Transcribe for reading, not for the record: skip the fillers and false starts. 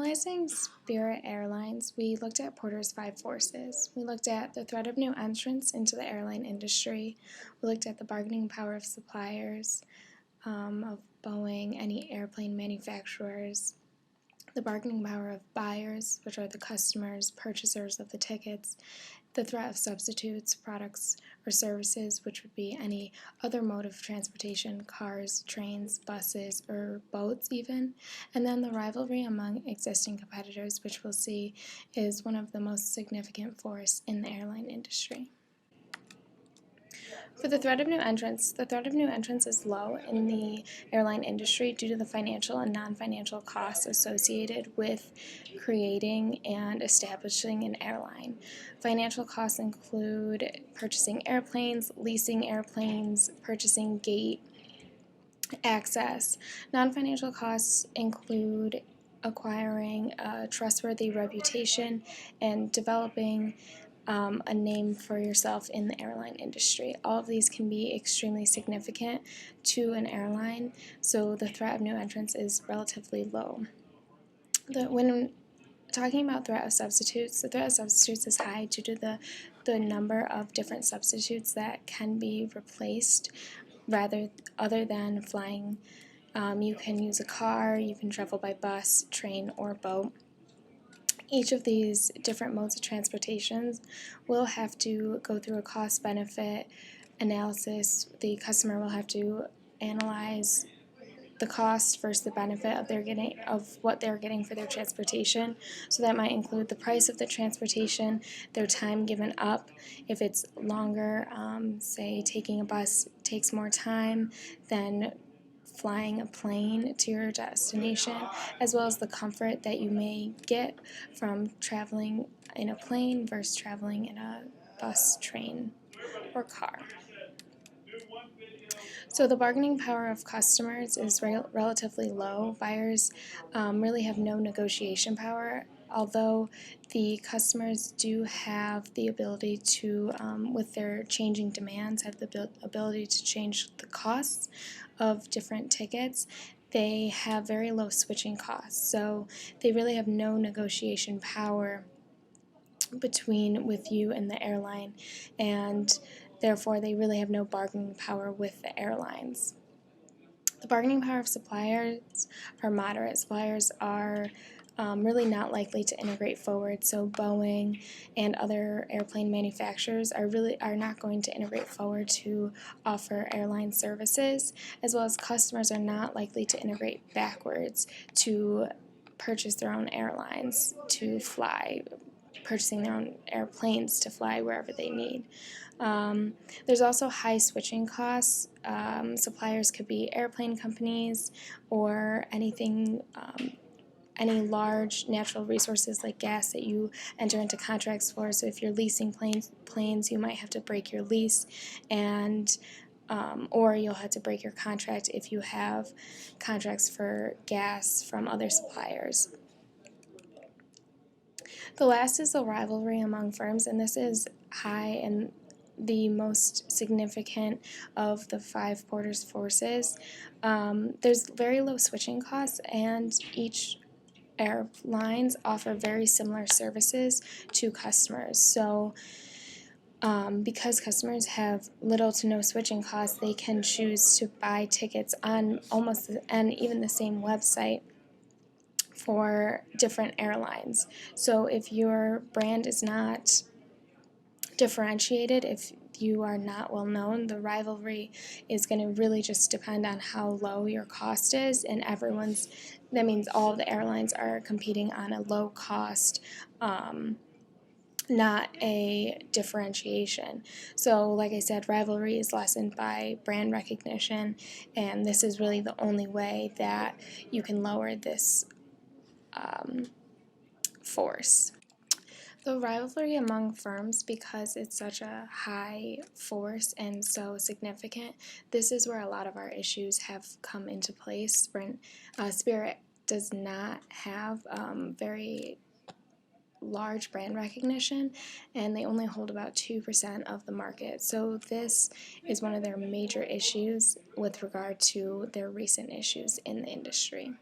analyzing Spirit Airlines, we looked at Porter's 5 forces. We looked at the threat of new entrants into the airline industry. We looked at the bargaining power of suppliers, of Boeing, any airplane manufacturers, the bargaining power of buyers, which are the customers, purchasers of the tickets, the threat of substitutes, products, or services, which would be any other mode of transportation, cars, trains, buses, or boats even, and then the rivalry among existing competitors, which we'll see is one of the most significant force in the airline industry. For the threat of new entrants, the threat of new entrants is low in the airline industry due to the financial and non-financial costs associated with creating and establishing an airline. Financial costs include purchasing airplanes, leasing airplanes, purchasing gate access. Non-financial costs include acquiring a trustworthy reputation and developing a name for yourself in the airline industry. All of these can be extremely significant to an airline, so the threat of new entrants is relatively low. When talking about threat of substitutes, the threat of substitutes is high due to the number of different substitutes that can be replaced other than flying. You can use a car, you can travel by bus, train, or boat. Each of these different modes of transportation will have to go through a cost-benefit analysis. The customer will have to analyze the cost versus the benefit of what they're getting for their transportation. So that might include the price of the transportation, their time given up. If it's longer, say taking a bus takes more time than flying a plane to your destination, as well as the comfort that you may get from traveling in a plane versus traveling in a bus, train, or car. So the bargaining power of customers is relatively low. Buyers really have no negotiation power, although the customers do have the ability to, with their changing demands, have the ability to change the costs of different tickets. They have very low switching costs, so they really have no negotiation power with you and the airline, and therefore they really have no bargaining power with the airlines. The bargaining power of suppliers are moderate. Suppliers are really not likely to integrate forward, so Boeing and other airplane manufacturers are not going to integrate forward to offer airline services, as well as customers are not likely to integrate backwards to purchase their own airlines to fly, purchasing their own airplanes to fly wherever they need. There's also high switching costs. Suppliers could be airplane companies or anything, any large natural resources like gas that you enter into contracts for. So if you're leasing planes, you might have to break your lease, and or you'll have to break your contract if you have contracts for gas from other suppliers. The last is the rivalry among firms, and this is high and the most significant of the 5 Porter's forces. There's very low switching costs, and each airlines offer very similar services to customers. So because customers have little to no switching costs, they can choose to buy tickets on and even the same website for different airlines. So if your brand is not differentiated, if you are not well known, the rivalry is going to really just depend on how low your cost is, and that means all of the airlines are competing on a low cost, not a differentiation. So like I said, rivalry is lessened by brand recognition, and this is really the only way that you can lower this force. The rivalry among firms, because it's such a high force and so significant, this is where a lot of our issues have come into place. Spirit does not have very large brand recognition, and they only hold about 2% of the market. So this is one of their major issues with regard to their recent issues in the industry.